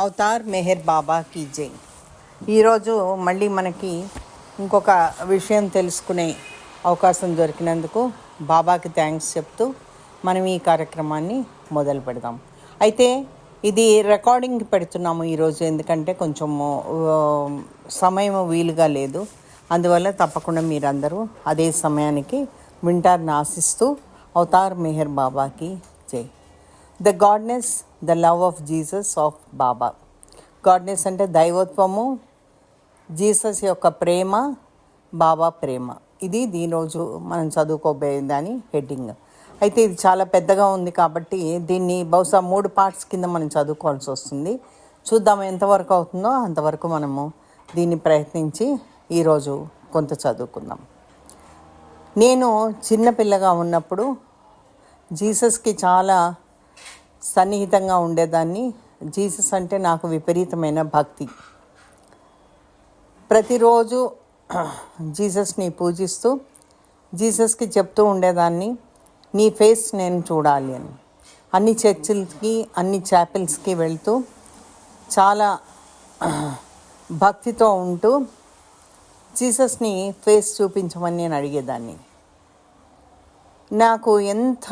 Avatar Meher బాబాకి జై. ఈరోజు మళ్ళీ మనకి ఇంకొక విషయం తెలుసుకునే అవకాశం దొరికినందుకు బాబాకి థ్యాంక్స్ చెప్తూ మనం ఈ కార్యక్రమాన్ని మొదలు పెడదాం. అయితే ఇది రికార్డింగ్ పెడుతున్నాము ఈరోజు, ఎందుకంటే కొంచెము సమయం వీలుగా లేదు. అందువల్ల తప్పకుండా మీరందరూ అదే సమయానికి వింటారని ఆశిస్తూ అవతార్ మెహర్ బాబాకి జై. The goodness, the love of Jesus of Baba. Goodness అంటే దైవత్వము, జీసస్ యొక్క ప్రేమ, బాబా ప్రేమ. ఇది దీనిరోజు మనం చదువుకోబోయేదని హెడ్డింగ్. అయితే ఇది చాలా పెద్దగా ఉంది కాబట్టి దీన్ని బహుశా 3 పార్ట్స్ కింద మనం చదువుకోవాల్సి వస్తుంది. చూద్దాం ఎంతవరకు అవుతుందో అంతవరకు మనము దీన్ని ప్రయత్నించి ఈరోజు కొంత చదువుకుందాం. నేను చిన్నపిల్లగా ఉన్నప్పుడు జీసస్కి చాలా సన్నిహితంగా ఉండేదాన్ని. జీసస్ అంటే నాకు విపరీతమైన భక్తి. ప్రతిరోజు జీసస్ని పూజిస్తూ జీసస్కి చెప్తూ ఉండేదాన్ని, నీ ఫేస్ నేను చూడాలి అని. అన్ని చర్చిలకి, అన్ని చాపెల్స్కి వెళ్తూ చాలా భక్తితో ఉంటూ జీసస్ని ఫేస్ చూపించమని నేను అడిగేదాన్ని. నాకు ఎంత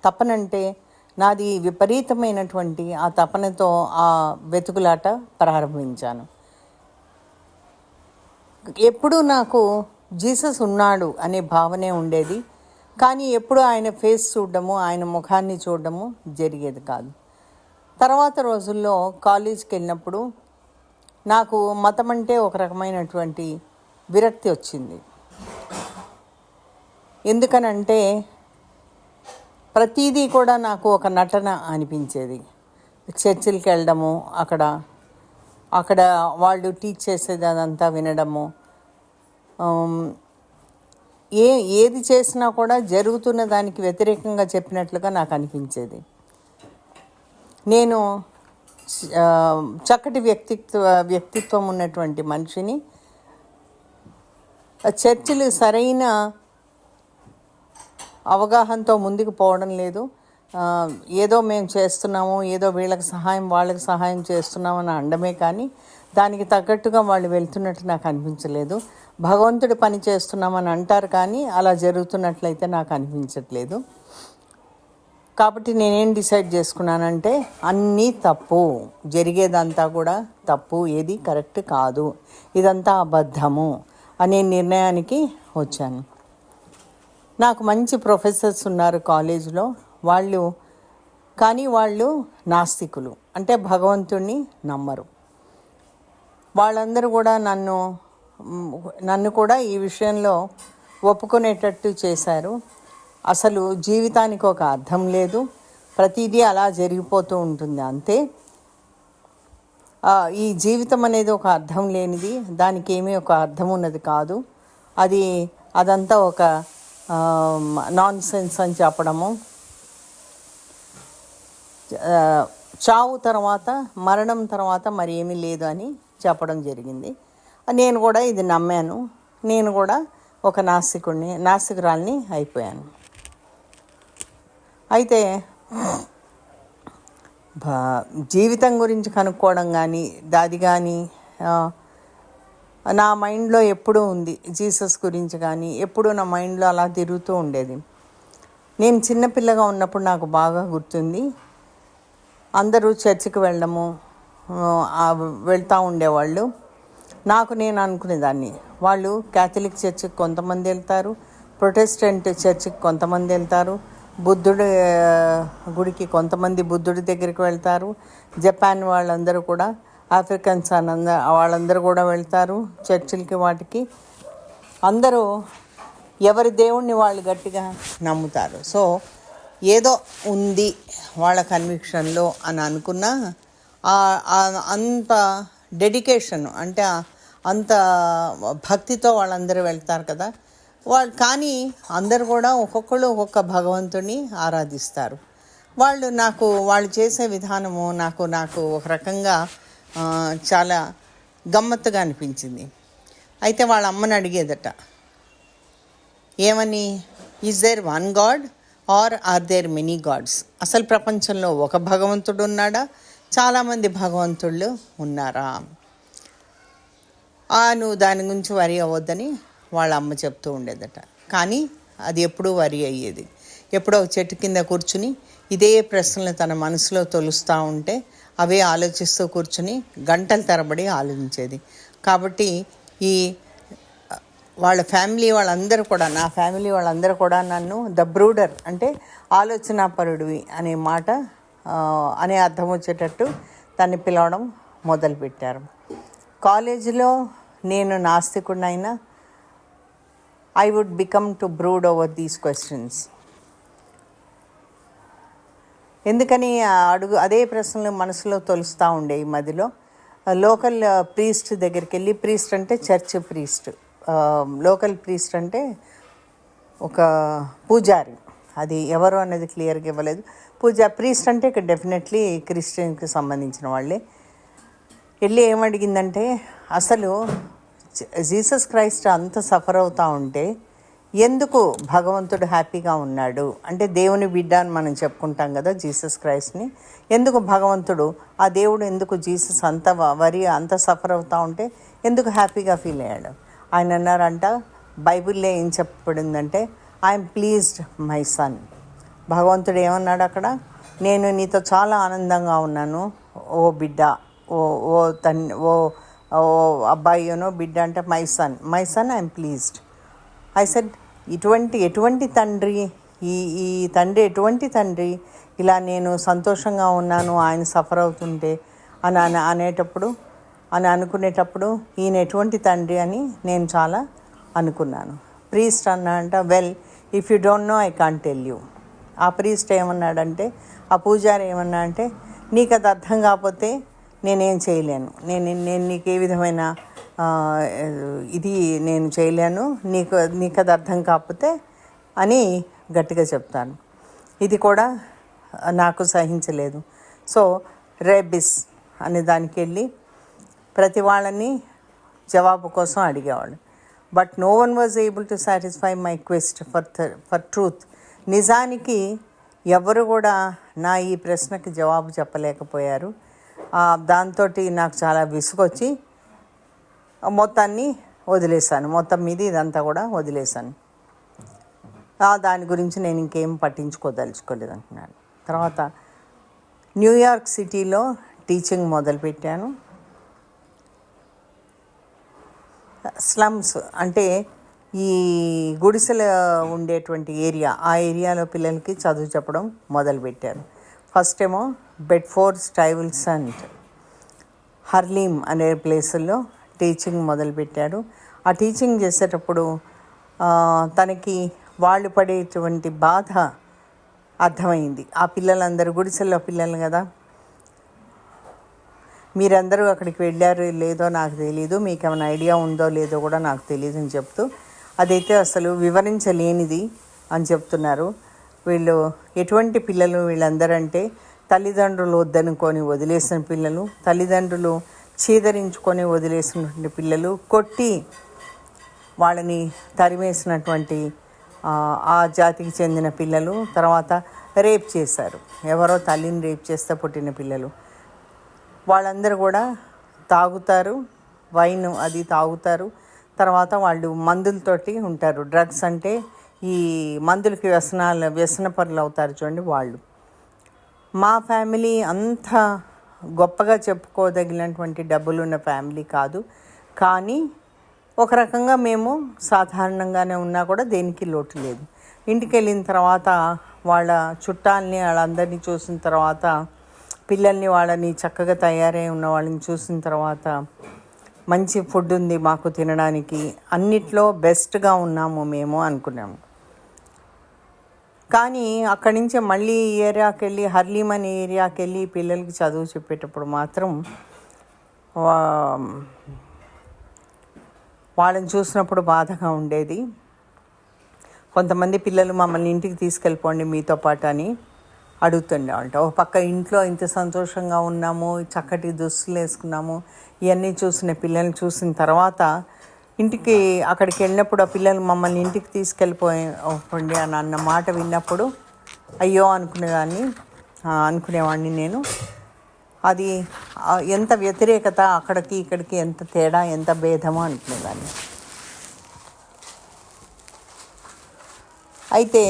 తపనంటే నాది విపరీతమైనటువంటి ఆ తపనతో ఆ వెతుకులాట ప్రారంభించాను. ఎప్పుడూ నాకు జీసస్ ఉన్నాడు అనే భావనే ఉండేది, కానీ ఎప్పుడు ఆయన ఫేస్ చూడడము, ఆయన ముఖాన్ని చూడడము జరిగేది కాదు. తర్వాత రోజుల్లో కాలేజీకి వెళ్ళినప్పుడు నాకు మతం అంటే ఒక రకమైనటువంటి విరక్తి వచ్చింది. ఎందుకనంటే ప్రతిదీ కూడా నాకు ఒక నటన అనిపించేది. చర్చిలకి వెళ్ళడము, అక్కడ వాళ్ళు టీచ్ చేసేది అదంతా వినడము, ఏది చేసినా కూడా జరుగుతున్న దానికి వ్యతిరేకంగా చెప్పినట్లుగా నాకు అనిపించేది. నేను చక్కటి వ్యక్తిత్వం ఉన్నటువంటి మనిషిని. చర్చిలు సరైన అవగాహనతో ముందుకు పోవడం లేదు. ఏదో మేము చేస్తున్నాము, ఏదో వీళ్ళకి సహాయం వాళ్ళకి సహాయం చేస్తున్నామని అనడమే కానీ దానికి తగ్గట్టుగా వాళ్ళు వెళ్తున్నట్టు నాకు అనిపించలేదు. భగవంతుడి పని చేస్తున్నామని అంటారు కానీ అలా జరుగుతున్నట్లయితే నాకు అనిపించట్లేదు. కాబట్టి నేనేం డిసైడ్ చేసుకున్నానంటే అన్నీ తప్పు, జరిగేదంతా కూడా తప్పు, ఏది కరెక్ట్ కాదు, ఇదంతా అబద్ధము అనే నిర్ణయానికి వచ్చాను. నాకు మంచి ప్రొఫెసర్స్ ఉన్నారు కాలేజీలో. వాళ్ళు నాస్తికులు, అంటే భగవంతుణ్ణి నమ్మరు. వాళ్ళందరూ కూడా నన్ను కూడా ఈ విషయంలో ఒప్పుకునేటట్టు చేశారు. అసలు జీవితానికి ఒక అర్థం లేదు, ప్రతిదీ అలా జరిగిపోతూ ఉంటుంది అంతే. ఈ జీవితం అనేది ఒక అర్థం లేనిది, దానికి ఏమీ ఒక అర్థం ఉన్నది కాదు, అదంతా ఒక నాన్ సెన్స్ అని చెప్పడము. చావు తర్వాత, మరణం తర్వాత మరి ఏమీ లేదు అని చెప్పడం జరిగింది. నేను కూడా ఇది నమ్మాను. నేను కూడా ఒక నాస్తికురాల్ని అయిపోయాను. అయితే జీవితం గురించి కనుక్కోవడం కానీ అది కానీ నా మైండ్లో ఎప్పుడూ ఉంది. జీసస్ గురించి కానీ ఎప్పుడూ నా మైండ్లో అలా తిరుగుతూ ఉండేది. నేను చిన్నపిల్లగా ఉన్నప్పుడు నాకు బాగా గుర్తుంది, అందరూ చర్చికి వెళ్ళడము, వెళ్తూ ఉండేవాళ్ళు. నేను అనుకునేదాన్ని, వాళ్ళు క్యాథలిక్ చర్చికి కొంతమంది వెళ్తారు, ప్రొటెస్టెంట్ చర్చికి కొంతమంది వెళ్తారు, బుద్ధుడి గుడికి కొంతమంది బుద్ధుడి దగ్గరికి వెళ్తారు, జపాన్ వాళ్ళందరూ కూడా, ఆఫ్రికన్స్ వాళ్ళందరూ కూడా వెళ్తారు చర్చిలకి. వాటికి అందరూ ఎవరి దేవుణ్ణి వాళ్ళు గట్టిగా నమ్ముతారు. సో ఏదో ఉంది వాళ్ళ కన్విక్షన్లో అని అనుకున్నా, అంత డెడికేషన్ అంటే అంత భక్తితో వాళ్ళందరూ వెళ్తారు కదా. కానీ అందరూ కూడా ఒక్కొక్కళ్ళు ఒక్కొక్క భగవంతుని ఆరాధిస్తారు. వాళ్ళు చేసే విధానము నాకు ఒక రకంగా చాలా గమ్మత్తుగా అనిపించింది. అయితే వాళ్ళ అమ్మని అడిగేదట, ఏమని, is there one god or are there many gods? అసలు ప్రపంచంలో ఒక భగవంతుడు ఉన్నాడా చాలామంది భగవంతుళ్ళు ఉన్నారా? నువ్వు దాని గురించి వరి అవ్వద్దని వాళ్ళ అమ్మ చెప్తూ ఉండేదట. కానీ అది ఎప్పుడూ వరి అయ్యేది. ఎప్పుడో ఒక చెట్టు కింద కూర్చుని ఇదే ప్రశ్నలు తన మనసులో తొలుస్తూ ఉంటే అవే ఆలోచిస్తూ కూర్చుని గంటల తరబడి ఆలోచించేది. కాబట్టి ఈ వాళ్ళ ఫ్యామిలీ వాళ్ళందరూ కూడా, నా ఫ్యామిలీ వాళ్ళందరూ కూడా నన్ను ద బ్రూడర్ అంటే ఆలోచనాపరుడివి అనే మాట అనే అర్థం వచ్చేటట్టు దాన్ని పిలవడం మొదలుపెట్టారు. కాలేజీలో నేను నాస్తికుడినైనా I would become to brood over these questions. ఎందుకని అదే ప్రశ్నలు మనసులో తొలుస్తూ ఉండే. ఈ మధ్యలో లోకల్ ప్రీస్ట్ దగ్గరికి వెళ్ళి, ప్రీస్ట్ అంటే చర్చ్ ప్రీస్ట్, లోకల్ ప్రీస్ట్ అంటే ఒక పూజారి, అది ఎవరు అనేది క్లియర్గా ఇవ్వలేదు. ప్రీస్ట్ అంటే ఇక్కడ డెఫినెట్లీ క్రిస్టియన్కి సంబంధించిన వాళ్ళే. వెళ్ళి ఏమడిగిందంటే, అసలు జీసస్ క్రైస్ట్ అంత సఫర్ అవుతూ ఉంటే ఎందుకు భగవంతుడు హ్యాపీగా ఉన్నాడు? అంటే దేవుని బిడ్డ అని మనం చెప్పుకుంటాం కదా జీసస్ క్రైస్ట్ని. ఎందుకు భగవంతుడు, ఆ దేవుడు ఎందుకు జీసస్ అంత సఫర్ అవుతూ ఉంటే ఎందుకు హ్యాపీగా ఫీల్ అయ్యాడు? ఆయన అన్నారంట, బైబిల్లో ఏం చెప్పబడిందంటే, ఐఎమ్ ప్లీజ్డ్ మై సన్. భగవంతుడు ఏమన్నాడు అక్కడ? నేను నీతో చాలా ఆనందంగా ఉన్నాను ఓ బిడ్డ, ఓ అబ్బాయినో బిడ్డ అంటే my son I'm pleased. I said, ఎటువంటి తండ్రి ఈ తండ్రి, ఎటువంటి తండ్రి ఇలా నేను సంతోషంగా ఉన్నాను ఆయన సఫర్ అవుతుంటే అని అనుకునేటప్పుడు ఈయన ఎటువంటి తండ్రి అని నేను చాలా అనుకున్నాను. ప్రీస్ట్ అన్నాడంట, well if you don't know I can't tell you. ఆ ప్రీస్ట్ ఏమన్నాడంటే, ఆ పూజారి ఏమన్నాడంటే, నీకు అది అర్థం కాకపోతే నేనేం చేయలేను, నేను నీకు ఏ విధమైన ఇది నేను చేయలేను, నీకు అది అర్థం కాకపోతే అని గట్టిగా చెప్తాను. ఇది కూడా నాకు సహించలేదు. సో రేబిస్ అనే దానికి వెళ్ళి ప్రతి వాళ్ళని జవాబు కోసం అడిగేవాళ్ళు. But no one was able to satisfy my quest for truth. నిజానికి ఎవరు కూడా నా ఈ ప్రశ్నకి జవాబు చెప్పలేకపోయారు. దాంతో నాకు చాలా విసుగొచ్చి మొత్తాన్ని వదిలేశాను. మొత్తం మీద ఇదంతా కూడా వదిలేశాను. దాని గురించి నేను ఇంకేం పట్టించుకోదలుచుకోలేదు అంటున్నాను. తర్వాత న్యూయార్క్ సిటీలో టీచింగ్ మొదలుపెట్టాను. స్లమ్స్ అంటే ఈ గుడిసెలు ఉండేటువంటి ఏరియా, ఆ ఏరియాలో పిల్లలకి చదువు చెప్పడం మొదలుపెట్టాను. ఫస్ట్ ఏమో బెడ్ఫోర్డ్ స్టైవుల్సంట్, హర్లీమ్ అనే ప్లేసుల్లో టీచింగ్ మొదలుపెట్టాడు. ఆ టీచింగ్ చేసేటప్పుడు తనకి వాళ్ళు పడేటువంటి బాధ అర్థమైంది. ఆ పిల్లలందరూ గుడిసెల్లో పిల్లలు కదా, మీరందరూ అక్కడికి వెళ్ళారు లేదో నాకు తెలీదు, మీకు ఏమైనా ఐడియా ఉందో లేదో కూడా నాకు తెలియదు అని చెప్తూ, అదైతే అసలు వివరించలేనిది అని చెప్తున్నారు. వీళ్ళు ఎటువంటి పిల్లలు వీళ్ళందరంటే, తల్లిదండ్రులు వద్దనుకొని వదిలేసిన పిల్లలు, తల్లిదండ్రులు చీదరించుకొని వదిలేసినటువంటి పిల్లలు, కొట్టి వాళ్ళని తరిమేసినటువంటి ఆ జాతికి చెందిన పిల్లలు, తర్వాత రేప్ చేశారు, ఎవరో తల్లిని రేప్ చేస్తే పుట్టిన పిల్లలు, వాళ్ళందరూ కూడా తాగుతారు, వైన్ అది తాగుతారు. తర్వాత వాళ్ళు మందులతోటి ఉంటారు. డ్రగ్స్ అంటే ఈ మందులకి వ్యసనపరులు అవుతారు చూడండి వాళ్ళు. మా ఫ్యామిలీ అంత గొప్పగా చెప్పుకోదగినటువంటి డబ్బులున్న ఫ్యామిలీ కాదు, కానీ ఒక రకంగా మేము సాధారణంగానే ఉన్నా కూడా దేనికి లోటు లేదు. ఇంటికి వెళ్ళిన తర్వాత వాళ్ళ చుట్టాలని వాళ్ళందరినీ చూసిన తర్వాత, పిల్లల్ని వాళ్ళని చక్కగా తయారై ఉన్న వాళ్ళని చూసిన తర్వాత, మంచి ఫుడ్ ఉంది మాకు తినడానికి, అన్నిట్లో బెస్ట్గా ఉన్నాము మేము అనుకున్నాము. కానీ అక్కడి నుంచి మళ్ళీ ఏరియాకి వెళ్ళి, హర్లీమ్ అనే ఏరియాకి వెళ్ళి పిల్లలకి చదువు చెప్పేటప్పుడు మాత్రం వాళ్ళని చూసినప్పుడు బాధగా ఉండేది. కొంతమంది పిల్లలు మమ్మల్ని ఇంటికి తీసుకెళ్ళిపోండి మీతో పాటు అని అడుగుతుండేవాళ్ళ. ఒక పక్క ఇంట్లో ఇంత సంతోషంగా ఉన్నాము, చక్కటి దుస్తులు వేసుకున్నాము, ఇవన్నీ చూసిన పిల్లల్ని చూసిన తర్వాత ఇంటికి అక్కడికి వెళ్ళినప్పుడు ఆ పిల్లలు మమ్మల్ని ఇంటికి తీసుకెళ్ళిపోండి అని అన్న మాట విన్నప్పుడు అయ్యో అనుకునేవాడిని నేను. అది ఎంత వ్యతిరేకత, అక్కడికి ఇక్కడికి ఎంత తేడా, ఎంత భేదమో అనుకునేదాన్ని. అయితే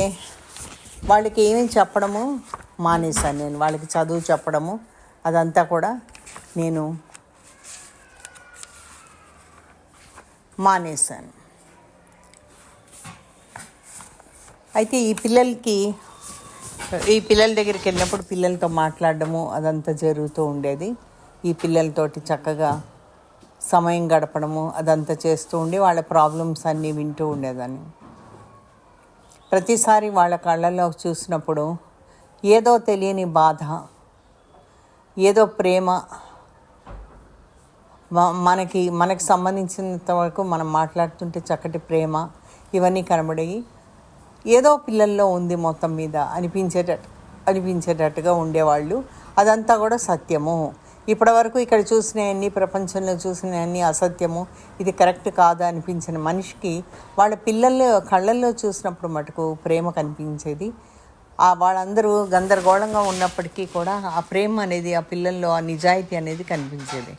వాళ్ళకి ఏమీ చెప్పడము మానేశాను నేను. వాళ్ళకి చదువు చెప్పడము అదంతా కూడా నేను మానేశాను. అయితే ఈ పిల్లల దగ్గరికి వెళ్ళినప్పుడు పిల్లలతో మాట్లాడడము అదంతా జరుగుతూ ఉండేది. ఈ పిల్లలతోటి చక్కగా సమయం గడపడము అదంతా చేస్తూ ఉండి వాళ్ళ ప్రాబ్లమ్స్ అన్నీ వింటూ ఉండేదాన్ని. ప్రతిసారి వాళ్ళ కళ్ళల్లో చూసినప్పుడు ఏదో తెలియని బాధ, ఏదో ప్రేమ, మనకి సంబంధించినంత వరకు మనం మాట్లాడుతుంటే చక్కటి ప్రేమ ఇవన్నీ కనబడేవి. ఏదో పిల్లల్లో ఉంది మొత్తం మీద అనిపించేటట్టుగా ఉండేవాళ్ళు. అదంతా కూడా సత్యము. ఇప్పటివరకు ఇక్కడ చూసినవన్నీ, ప్రపంచంలో చూసినవన్నీ అసత్యము, ఇది కరెక్ట్ కాదు అనిపించిన మనిషికి వాళ్ళ పిల్లల్లో కళ్ళల్లో చూసినప్పుడు మటుకు ప్రేమ కనిపించేది. వాళ్ళందరూ గందరగోళంగా ఉన్నప్పటికీ కూడా ఆ ప్రేమ అనేది, ఆ పిల్లల్లో ఆ నిజాయితీ అనేది కనిపించేది.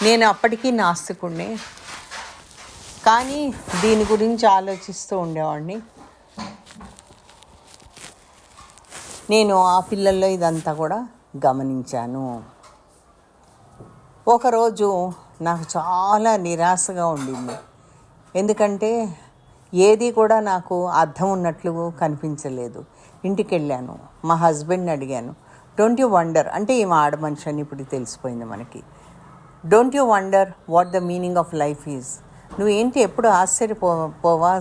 నేను అప్పటికీ నాస్తికుడిని, కానీ దీని గురించి ఆలోచిస్తూ ఉండేవాడిని. నేను ఆ పిల్లల్లో ఇదంతా కూడా గమనించాను. ఒకరోజు నాకు చాలా నిరాశగా ఉండింది. ఎందుకంటే ఏది కూడా నాకు అర్థం ఉన్నట్లు కనిపించలేదు. ఇంటికి వెళ్ళాను, మా హస్బెండ్ని అడిగాను, డోంట్ యూ వండర్, అంటే ఈమె ఆడ మనిషి అని ఇప్పుడు తెలిసిపోయింది మనకి. Don't you wonder what the meaning of life is. నువ్వేంటి ఎప్పుడు ఆశ్చర్యపోవా,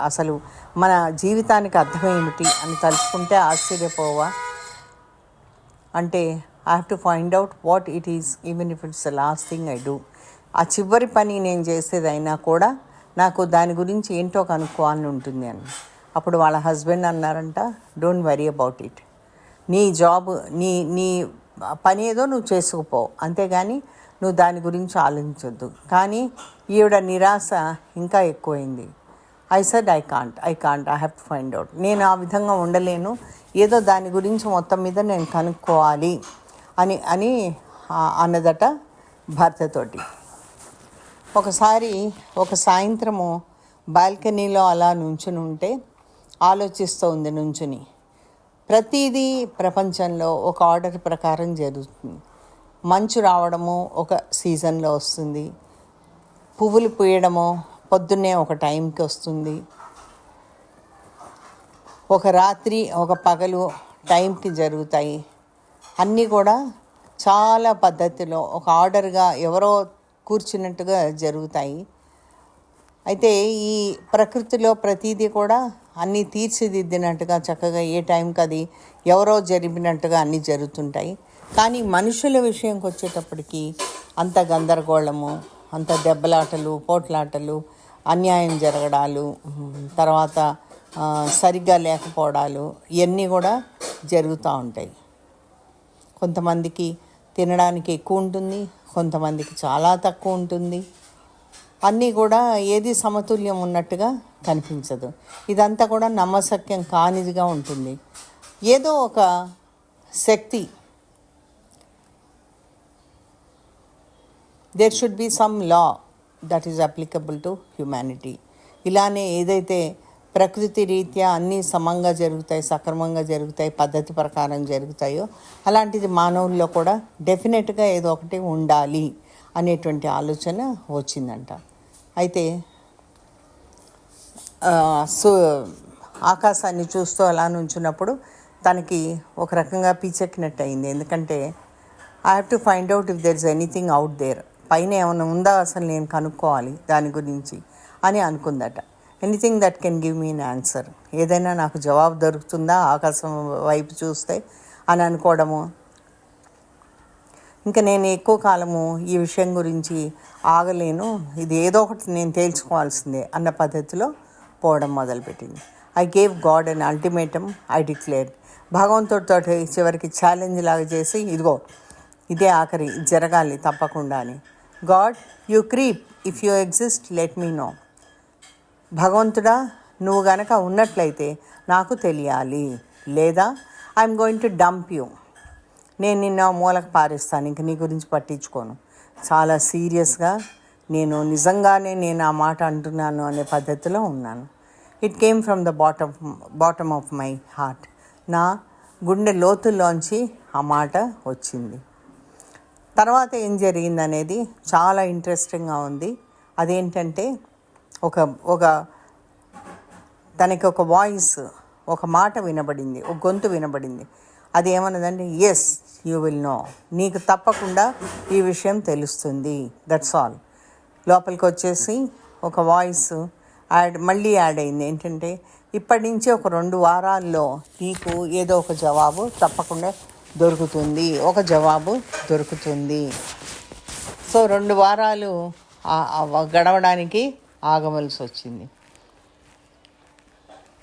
అసలు మన జీవితానికి అర్థం ఏమిటి అని తలుచుకుంటే ఆశ్చర్యపోవా అంటే, I have to find out what it is even if it's the last thing I do. ఆ చివరి పని నేను చేసేదైనా కూడా నాకు దాని గురించి ఏంటో కనుక్కోవాలని ఉంటుంది అని. అప్పుడు వాళ్ళ హస్బెండ్ అన్నారంట, డోంట్ వరీ అబౌట్ ఇట్, నీ జాబ్ నీ పని ఏదో నువ్వు చేసుకుపో, అంతేగాని నువ్వు దాని గురించి ఆలోచించొద్దు. కానీ ఈవిడ నిరాశ ఇంకా ఎక్కువైంది. I said I can't, I have to find out. నేను ఆ విధంగా ఉండలేను, ఏదో దాని గురించి మొత్తం మీద నేను కనుక్కోవాలి అని అన్నదట భర్తతోటి. ఒకసారి ఒక సాయంత్రము బాల్కనీలో అలా నుంచుని ఉంటే ఆలోచిస్తూ ఉంది నుంచుని. ప్రతిదీ ప్రపంచంలో ఒక ఆర్డర్ ప్రకారం జరుగుతుంది. మంచు రావడము ఒక సీజన్లో వస్తుంది, పువ్వులు పూయడము పొద్దున్నే ఒక టైంకి వస్తుంది, ఒక రాత్రి ఒక పగలు టైంకి జరుగుతాయి. అన్నీ కూడా చాలా పద్ధతిలో ఒక ఆర్డర్గా ఎవరో కూర్చున్నట్టుగా జరుగుతాయి. అయితే ఈ ప్రకృతిలో ప్రతిదీ కూడా అన్నీ తీర్చిదిద్దినట్టుగా చక్కగా ఏ టైంకి అది ఎవరో జరిపినట్టుగా అన్నీ జరుగుతుంటాయి. కానీ మనుషుల విషయంకి వచ్చేటప్పటికి అంత గందరగోళము, అంత దెబ్బలాటలు, పోట్లాటలు, అన్యాయం జరగడాలు, తర్వాత సరిగ్గా లేకపోవడాలు ఇవన్నీ కూడా జరుగుతూ ఉంటాయి. కొంతమందికి తినడానికి ఎక్కువ ఉంటుంది, కొంతమందికి చాలా తక్కువ ఉంటుంది. అన్నీ కూడా ఏది సమతుల్యం ఉన్నట్టుగా కనిపించదు. ఇదంతా కూడా నమ్మశక్యం కానిదిగా ఉంటుంది. ఏదో ఒక శక్తి, there should be some law that is applicable to humanity. ఇలానే ఏదైతే ప్రకృతి రీత్యా అన్నీ సమంగా జరుగుతాయి, సక్రమంగా జరుగుతాయి, పద్ధతి ప్రకారం జరుగుతాయో అలాంటిది మానవుల్లో కూడా డెఫినెట్గా ఏదో ఒకటి ఉండాలి అనేటువంటి ఆలోచన వచ్చిందంట. అయితే ఆకాశాన్ని చూస్తూ అలా నుంచున్నప్పుడు తనకి ఒక రకంగా పిచ్చెక్కినట్టు అయింది. ఎందుకంటే I have to find out if there is anything out there, పైన ఏమైనా ఉందా అసలు నేను కనుక్కోవాలి దాని గురించి అని అనుకుందట. Anything that can give me an answer, ఏదైనా నాకు జవాబు దొరుకుతుందా ఆకాశం వైపు చూస్తే అని అనుకోవడము. ఇంకా నేను ఎక్కువ కాలము ఈ విషయం గురించి ఆగలేను, ఇది ఏదో ఒకటి నేను తేల్చుకోవాల్సిందే అన్న పద్ధతిలో పోవడం మొదలుపెట్టింది. I gave God an ultimatum, I declared. భగవంతుడితో చివరికి ఛాలెంజ్ లాగా చేసి, ఇదిగో ఇదే ఆఖరి, జరగాలి తప్పకుండా అని. God, you creep, if you exist let me know. భగవంతుడా, నువ్వు గనక ఉన్నట్లయితే నాకు తెలియాలి, లేదా I'm going to dump you. నేను నిన్న మూలకు పారేస్తాను, ఇంక నీ గురించి పట్టించుకోను. చాలా సీరియస్గా నేను ఆ మాట అంటున్నాను అనే పద్ధతిలో ఉన్నాను. It came from the bottom of my heart. నా గుండె లోతుల్లోంచి ఆ మాట వచ్చింది. తర్వాత ఏం జరిగిందనేది చాలా ఇంట్రెస్టింగ్గా ఉంది. అదేంటంటే ఒక తనకి ఒక వాయిస్, ఒక మాట వినబడింది, ఒక గొంతు వినబడింది. అది ఏమన్నదంటే, ఎస్ యూ విల్ నో, నీకు తప్పకుండా ఈ విషయం తెలుస్తుంది, దట్స్ ఆల్. లోపలికి వచ్చేసి ఒక వాయిస్ మళ్ళీ యాడ్ అయింది. ఏంటంటే, ఇప్పటి నుంచి ఒక 2 వారాల్లో నీకు ఏదో ఒక జవాబు తప్పకుండా దొరుకుతుంది, ఒక జవాబు దొరుకుతుంది. సో 2 వారాలు గడవడానికి ఆగవలసి వచ్చింది.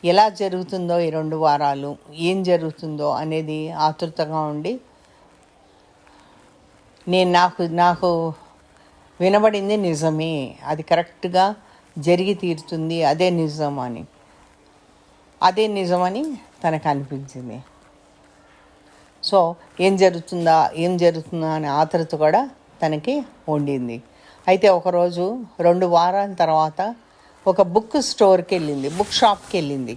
ఎలా జరుగుతుందో ఈ 2 వారాలు, ఏం జరుగుతుందో అనేది ఆతృతగా ఉండి, నాకు వినబడింది నిజమే, అది కరెక్ట్గా జరిగి తీరుతుంది, అదే నిజమని తనకు అనిపించింది. సో ఏం జరుగుతుందా అనే ఆతృత కూడా తనకి ఉండింది. అయితే ఒకరోజు 2 వారాల తర్వాత ఒక బుక్ షాప్కి వెళ్ళింది.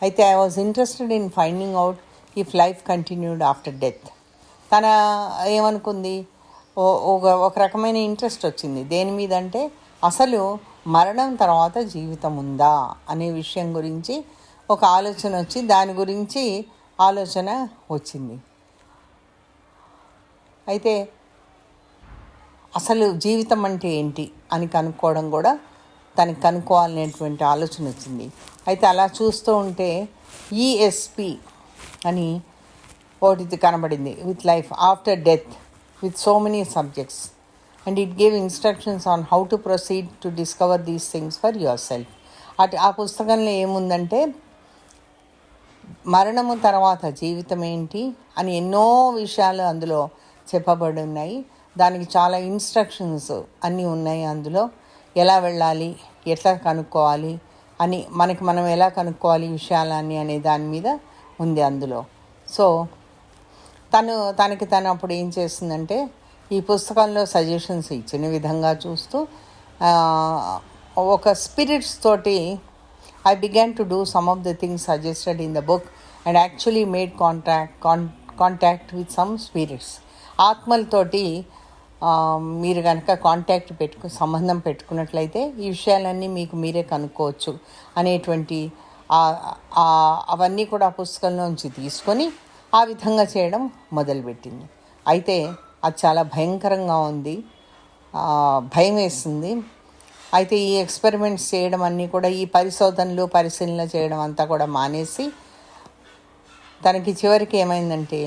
అయితే I was interested in finding out if life continued after death. తన ఏమనుకుంది, ఒక రకమైన ఇంట్రెస్ట్ వచ్చింది. దేని మీద అంటే, అసలు మరణం తర్వాత జీవితం ఉందా అనే విషయం గురించి ఒక ఆలోచన వచ్చి, దాని గురించి ఆలోచన వచ్చింది. అయితే అసలు జీవితం అంటే ఏంటి అని కనుక్కోవడం కూడా తనకి కనుక్కోవాలనేటువంటి ఆలోచన వచ్చింది. అయితే అలా చూస్తూ ఉంటే ఈఎస్పి అని ఒకటి కనబడింది, with life after death with so many subjects and it gave instructions on how to proceed to discover these things for your self. ఆ పుస్తకంలో ఏముందంటే, మరణము తర్వాత జీవితం ఏంటి అని ఎన్నో విషయాలు అందులో చెప్పబడి ఉన్నాయి. దానికి చాలా ఇన్స్ట్రక్షన్స్ అన్నీ ఉన్నాయి అందులో. ఎలా వెళ్ళాలి, ఎట్లా కనుక్కోవాలి అని, మనం ఎలా కనుక్కోవాలి విషయాలన్నీ అనే దాని మీద ఉంది అందులో. సో తనకి అప్పుడు ఏం చేస్తుందంటే, ఈ పుస్తకంలో సజెషన్స్ ఇచ్చిన విధంగా చూస్తూ ఒక స్పిరిట్స్ తోటి I began to do some of the things suggested in the book and actually made contact with some spirits. ఆత్మలతోటి మీరు కనుక సంబంధం పెట్టుకున్నట్లయితే ఈ విషయాలన్నీ మీకు మీరే కనుక్కోవచ్చు అనేటువంటి అవన్నీ కూడా ఆ పుస్తకంలోంచి తీసుకొని ఆ విధంగా చేయడం మొదలుపెట్టింది. అయితే అది చాలా భయంకరంగా ఉంది, భయం వేస్తుంది. అయితే ఈ ఎక్స్పెరిమెంట్స్ చేయడం అన్నీ కూడా, ఈ పరిశీలన చేయడం అంతా కూడా మానేసి, తనకి చివరికి ఏమైందంటే,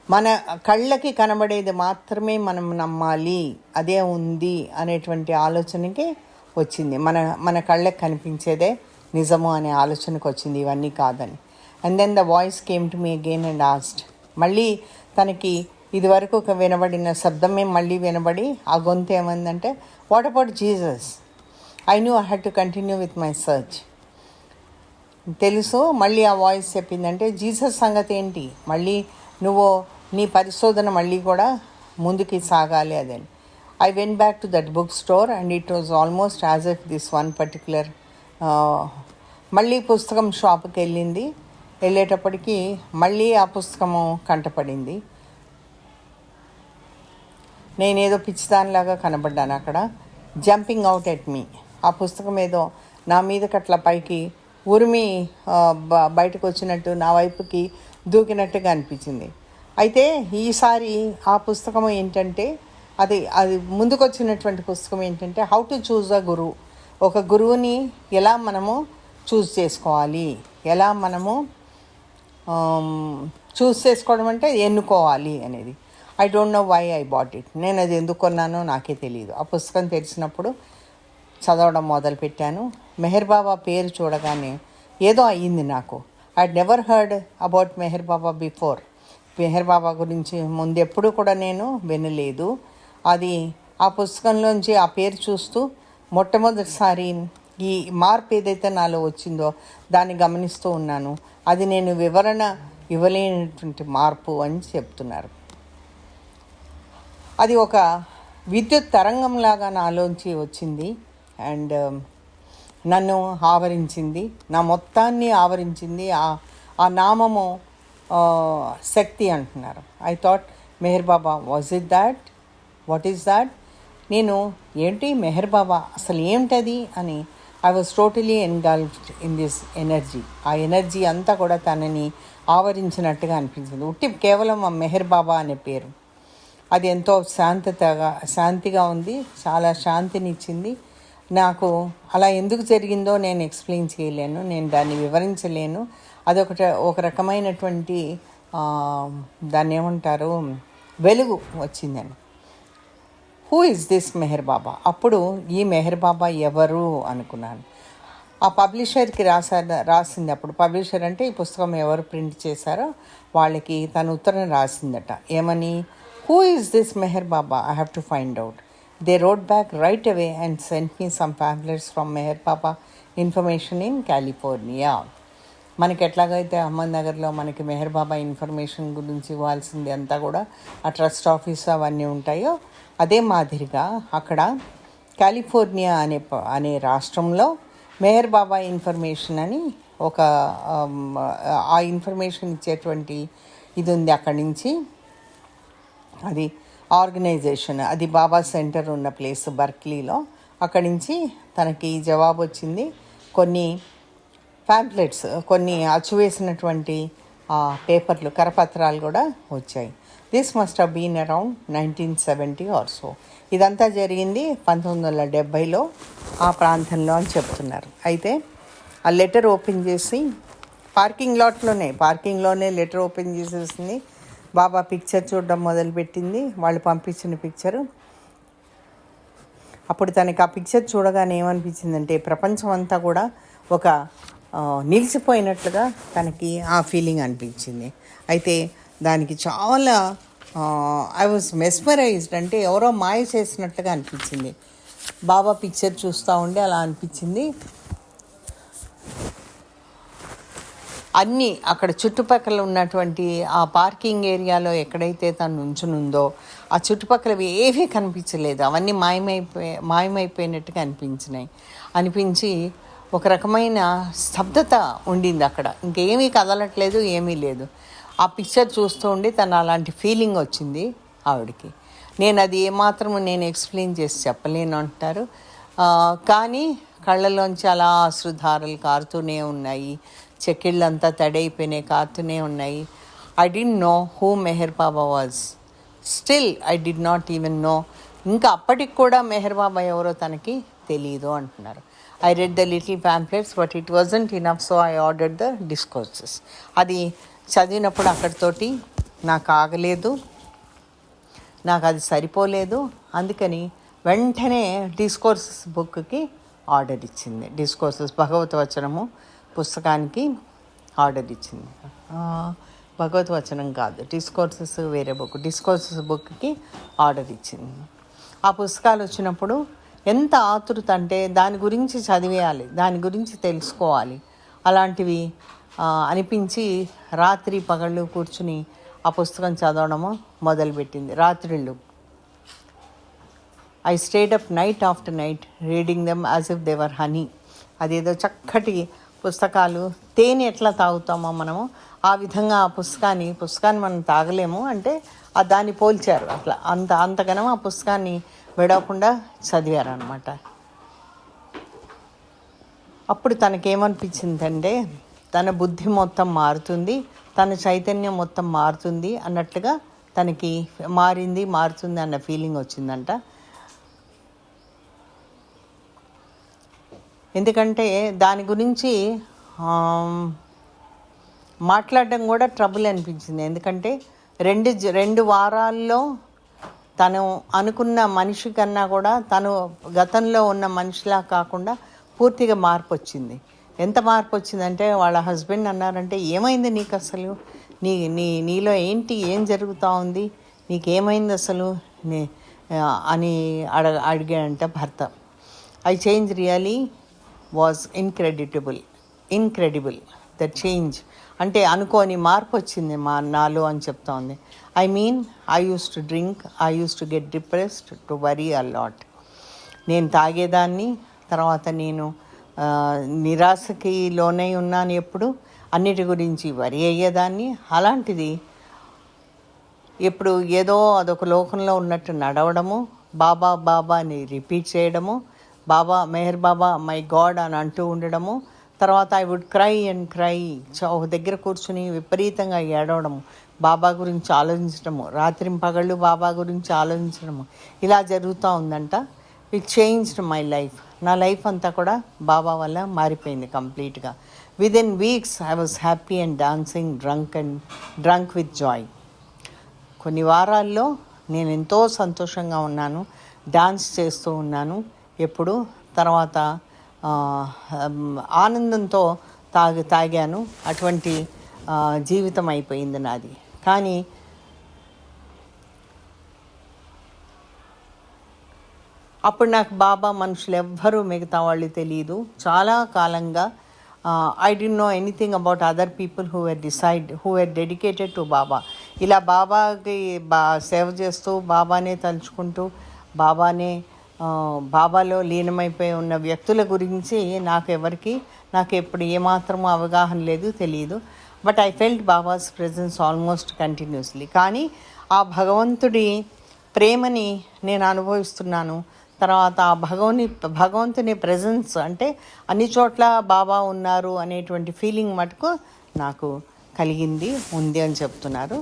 మన కళ్ళకి కనబడేది మాత్రమే మనం నమ్మాలి, అదే ఉంది అనేటువంటి ఆలోచనకి వచ్చింది. మన కళ్ళకి కనిపించేదే నిజము అనే ఆలోచనకు వచ్చింది, ఇవన్నీ కాదని. And then the voice came to me again and asked. మళ్ళీ తనకి ఇదివరకు ఒక వినబడిన శబ్దమే మళ్ళీ వినబడి, ఆ గొంతు ఏమందంటే, what about Jesus? I knew I had to continue with my search. తెలుసు. మళ్ళీ ఆ వాయిస్ చెప్పిందంటే, జీసస్ సంగతి ఏంటి, మళ్ళీ నువ్వు నీ పరిశోధన మళ్ళీ కూడా ముందుకి సాగాలి అదని. I went back to that book store and it was almost as if this one particular మళ్ళీ పుస్తకం షాప్కి వెళ్ళేటప్పటికి మళ్ళీ ఆ పుస్తకము కంటపడింది. నేనేదో పిచ్చిదానిలాగా కనబడ్డాను అక్కడ. జంపింగ్ అవుట్ ఎట్ మీ, ఆ పుస్తకం ఏదో నా మీదకి అట్లా పైకి ఉరిమి బయటకు వచ్చినట్టు నా వైపుకి దూకినట్టుగా అనిపించింది. అయితే ఈసారి ఆ పుస్తకం ఏంటంటే, అది ముందుకు వచ్చినటువంటి పుస్తకం ఏంటంటే, హౌ టు చూజ్ అ గురువు. ఒక గురువుని ఎలా మనము చూజ్ చేసుకోవాలి, ఎలా మనము చూస్ చేసుకోవడం అంటే ఎన్నుకోవాలి అనేది. I don't know why I bought it. నేను అది ఎందుకు కొన్నానో నాకే తెలియదు. ఆ పుస్తకం తెలిసినప్పుడు చదవడం మొదలుపెట్టాను. మెహర్ బాబా పేరు చూడగానే ఏదో అయ్యింది నాకు. I never heard about Meher Baba before. Meher Baba గురించి ముందెప్పుడు కూడా నేను వినలేదు. అది ఆ పుస్తకంలోంచి ఆ పేరు చూస్తూ మొట్టమొదటిసారి ఈ మార్పు ఏదైతే నాలో వచ్చిందో దాన్ని గమనిస్తూ ఉన్నాను. అది నేను వివరణ ఇవ్వలేనటువంటి మార్పు అని చెప్తున్నారు. అది ఒక విద్యుత్ తరంగంలాగా నాలోంచి వచ్చింది అండ్ నన్ను ఆవరించింది, నా మొత్తాన్ని ఆవరించింది. ఆ నామము శక్తి అంటున్నారు. I thought Meher Baba, was it that, what is that? నేను ఏంటి మెహర్ బాబా అసలు ఏమిటది అని I was totally engulfed in this energy. ఆ ఎనర్జీ అంతా కూడా తనని ఆవరించినట్టుగా అనిపించింది. ఉట్టి కేవలం ఆ మెహర్ బాబా అనే పేరు అది ఎంతో శాంతిగా ఉంది, చాలా శాంతినిచ్చింది నాకు. అలా ఎందుకు జరిగిందో నేను ఎక్స్ప్లెయిన్ చేయలేను, నేను దాన్ని వివరించలేను. ఒక రకమైనటువంటి దాన్ని ఏమంటారు, వెలుగు వచ్చిందని. హూ ఇస్ దిస్ మెహర్ బాబా? అప్పుడు ఈ మెహర్ బాబా ఎవరు అనుకున్నాను. ఆ పబ్లిషర్కి రాసింది. అప్పుడు పబ్లిషర్ అంటే ఈ పుస్తకం ఎవరు ప్రింట్ చేశారో వాళ్ళకి తన ఉత్తరం రాసిందట. ఏమని? Who is this Meher Baba? I have to find out. They wrote back right away and sent me some pamphlets from Meher Baba information in California. మనకి ఎట్లాగైతే అహ్మద్నగర్లో మనకి మెహర్ బాబా ఇన్ఫర్మేషన్ గురించి ఇవ్వాల్సింది అంతా కూడా ఆ ట్రస్ట్ ఆఫీస్ అవన్నీ ఉంటాయో, అదే మాదిరిగా అక్కడ కాలిఫోర్నియా అనే రాష్ట్రంలో మెహర్ బాబా ఇన్ఫర్మేషన్ అని ఆ ఇన్ఫర్మేషన్ ఇచ్చేటువంటి ఇది ఉంది. అక్కడి నుంచి అది ఆర్గనైజేషన్, అది బాబా సెంటర్ ఉన్న ప్లేస్ బర్క్లీలో. అక్కడి నుంచి తనకి జవాబు వచ్చింది. కొన్ని ప్యాంప్లెట్స్, కొన్ని అచ్చువేసినటువంటి పేపర్లు, కరపత్రాలు కూడా వచ్చాయి. This must have been around 1970 or so. ఇదంతా జరిగింది 1970లో ఆ ప్రాంతంలో అని చెప్తున్నారు. అయితే ఆ లెటర్ ఓపెన్ చేసి పార్కింగ్లోనే లెటర్ ఓపెన్ చేసేసింది. బాబా పిక్చర్ చూడడం మొదలుపెట్టింది, వాళ్ళు పంపించిన పిక్చరు. అప్పుడు తనకి ఆ పిక్చర్ చూడగానే ఏమనిపించిందంటే ప్రపంచం అంతా కూడా ఒక నిలిచిపోయినట్లుగా తనకి ఆ ఫీలింగ్ అనిపించింది. అయితే దానికి చాలా ఐ వాజ్ మెస్మరైజ్డ్, అంటే ఎవరో మాయ చేసినట్లుగా అనిపించింది. బాబా పిక్చర్ చూస్తూ ఉండి అలా అనిపించింది. అన్నీ అక్కడ చుట్టుపక్కల ఉన్నటువంటి ఆ పార్కింగ్ ఏరియాలో ఎక్కడైతే తను ఉంచునుందో ఆ చుట్టుపక్కల ఏమీ కనిపించలేదు. అవన్నీ మాయమైపోయినట్టుగా అనిపించి ఒక రకమైన స్తబ్దత ఉండింది అక్కడ. ఇంకేమీ కదలట్లేదు, ఏమీ లేదు. ఆ పిక్చర్ చూస్తూ ఉండి తను అలాంటి ఫీలింగ్ వచ్చింది ఆవిడకి. అది ఏమాత్రము నేను ఎక్స్ప్లెయిన్ చేసి చెప్పలేను అంటారు. కానీ కళ్ళలోంచి అలా అశ్రుధారలు కారుతూనే ఉన్నాయి, చెక్కిళ్ళంతా తడైపోయినాయి, కారుతూనే ఉన్నాయి. I didn't know who Meher Baba was. Still I did not even know. ఇంకా అప్పటికి కూడా మెహర్ బాబా ఎవరో తనకి తెలీదు అంటున్నారు. I read the little pamphlets, but it wasn't enough, so I ordered the discourses. అది చదివినప్పుడు అక్కడితోటి నాకు ఆగలేదు, నాకు అది సరిపోలేదు. అందుకని వెంటనే డిస్కోర్సెస్ బుక్కి ఆర్డర్ ఇచ్చింది. డిస్కోర్సెస్ భగవద్వచనము పుస్తకానికి ఆర్డర్ ఇచ్చింది. భగవద్వచనం కాదు, డిస్కోర్సెస్ వేరే బుక్. డిస్కోర్సెస్ బుక్కి ఆర్డర్ ఇచ్చింది. ఆ పుస్తకాలు వచ్చినప్పుడు ఎంత ఆతృత అంటే దాని గురించి చదివేయాలి, దాని గురించి తెలుసుకోవాలి, అలాంటివి అనిపించి రాత్రి పగళ్ళు కూర్చుని ఆ పుస్తకం చదవడము మొదలుపెట్టింది. రాత్రిళ్ళు I stayed up night after night reading them as if they were honey. అదేదో చక్కటి పుస్తకాలు, తేనె ఎట్లా తాగుతామో మనము ఆ విధంగా ఆ పుస్తకాన్ని మనం తాగలేము అంటే దాన్ని పోల్చారు. అట్లా అంతగానో ఆ పుస్తకాన్ని విడవకుండా చదివారనమాట. అప్పుడు తనకేమనిపించిందంటే తన బుద్ధి మొత్తం మారుతుంది, తన చైతన్యం మొత్తం మారుతుంది అన్నట్లుగా తనకి మారుతుంది అన్న ఫీలింగ్ వచ్చిందంట. ఎందుకంటే దాని గురించి మాట్లాడడం కూడా ట్రబుల్ అనిపించింది. ఎందుకంటే రెండు వారాల్లో తను అనుకున్న మనిషి కన్నా కూడా తను గతంలో ఉన్న మనిషిలా కాకుండా పూర్తిగా మార్పు వచ్చింది. ఎంత మార్పు వచ్చిందంటే వాళ్ళ హస్బెండ్ అన్నారంటే, ఏమైంది నీకు అసలు, నీలో ఏం జరుగుతూ ఉంది, నీకేమైంది అసలు అని అడిగాడంట భర్త. I change really was incredible the change. అంటే అనుకోని మార్పు వచ్చింది నాలో అని చెప్తా ఉంది. I mean I use to drink, I use to get depressed, to worry a lot. నేను తాగేదాన్ని, తర్వాత నేను నిరాశకి లోనై ఉన్నాను, ఎప్పుడు అన్నిటి గురించి వరి అయ్యేదాన్ని. అలాంటిది ఎప్పుడు ఏదో అదొక లోకంలో ఉన్నట్టు నడవడము, బాబా బాబా అని రిపీట్ చేయడము, బాబా మెహర్ బాబా మై గాడ్ అని అంటూ ఉండడము. తర్వాత ఐ వుడ్ క్రై ఒక దగ్గర కూర్చుని విపరీతంగా ఏడవడము, బాబా గురించి ఆలోచించడము, రాత్రింపగళ్ళు బాబా గురించి ఆలోచించడము, ఇలా జరుగుతూ ఉందంట. It changed my life. నా లైఫ్ అంతా కూడా బాబా వల్ల మారిపోయింది కంప్లీట్గా. Within weeks I was happy and dancing, drunk with Joy. కొన్ని వారాల్లో నేను ఎంతో సంతోషంగా ఉన్నాను, డాన్స్ చేస్తూ ఉన్నాను ఎప్పుడు. తర్వాత ఆనందంతో తాగాను. అటువంటి జీవితం అయిపోయింది నాది. కానీ అప్పుడు నాకు బాబా మనుషులు ఎవ్వరూ మిగతా వాళ్ళు తెలియదు. చాలా కాలంగా I didn't know anything about other people who were dedicated to Baba. ఇలా బాబాకి సేవ చేస్తూ, బాబానే తలుచుకుంటూ, బాబాలో లీనమైపోయి ఉన్న వ్యక్తుల గురించి నాకు ఎప్పుడు ఏమాత్రమూ అవగాహన లేదు, తెలియదు. But I felt babas presence almost continuously. కానీ ఆ భగవంతుడి ప్రేమని నేను అనుభవిస్తున్నాను. తర్వాత ఆ భగవంతుని ప్రెజెన్స్ అంటే అన్ని చోట్ల బాబా ఉన్నారు అనేటువంటి ఫీలింగ్ మటుకు నాకు ఉంది అని చెప్తున్నారు.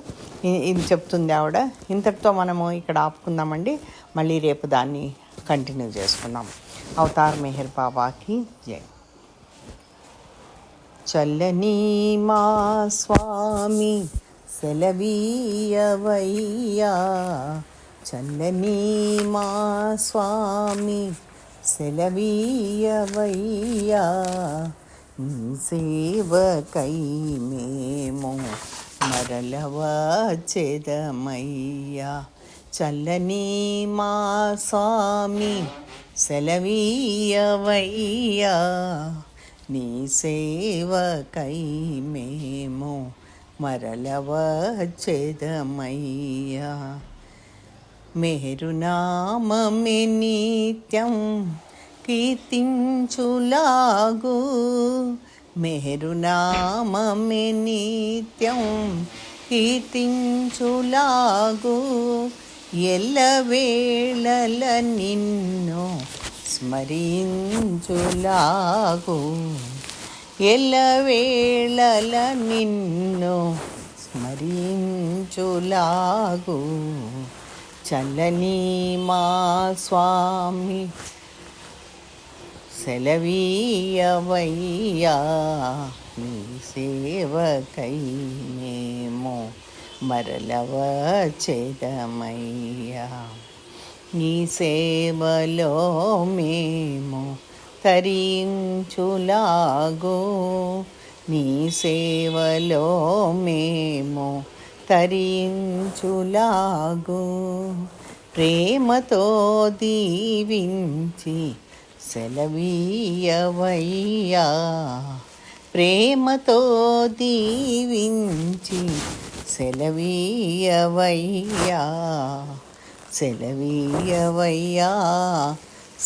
ఇది చెప్తుంది ఆవిడ. ఇంతటితో మనము ఇక్కడ ఆపుకుందామండి. మళ్ళీ రేపు దాన్ని కంటిన్యూ చేసుకుందాం. అవతార్ మెహర్ బాబాకి జై. చల్లని మా స్వామి సెలవీయవయ్యా, చల్లని మా స్వామి సెలవీయవయ్యా, నీ సేవకై మేము మరల వచ్చెదమయ్యా. చల్లని మా స్వామి సెలవీయవయ్యా, నీ సేవకై మేము మరల వచ్చెదమయ్యా. మెహరునామమే నిత్యం కీర్తించులాగు, మెహరునామమే నిత్యం కీర్తించులాగు, ఎల్లవేళల నిన్ను స్మరించులాగు, ఎల్లవేళల నిన్ను స్మరించులాగు. చల్లని మా స్వామి సెలవీయవయ్యా, నీ సేవకై మేము మరల వచ్చెదమయ్యా. నీ సేవలో మేము తరించులాగు, నీ సేవలో మేము తరించులాగు. ప్రేమతో దీవించి సెలవీయవయ్యా, ప్రేమతో దీవించి సెలవీయవయ్యా, సెలవీయవయ్యా,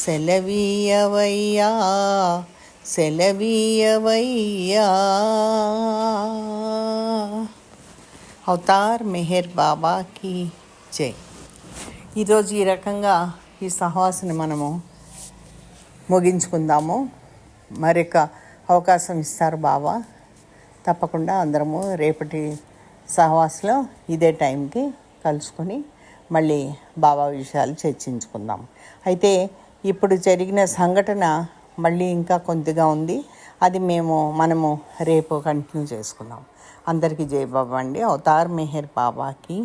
సెలవీయవయ్యా, సెలవీయవయ్యా. అవతార్ మెహర్ బాబాకి జై. ఈరోజు ఈ రకంగా ఈ సహవాసాన్ని మనము ముగించుకుందాము. మరొక అవకాశం ఇస్తారు బాబా. తప్పకుండా అందరము రేపటి సహవాసంలో ఇదే టైంకి కలుసుకొని మళ్ళీ బాబా విషయాలు చర్చించుకుందాం. అయితే ఇప్పుడు జరిగిన సంఘటన మళ్ళీ ఇంకా కొద్దిగా ఉంది, అది మనము రేపు కంటిన్యూ చేసుకుందాం. అందరికీ జై బాబా అండి. అవతార్ మెహర్ బాబాకి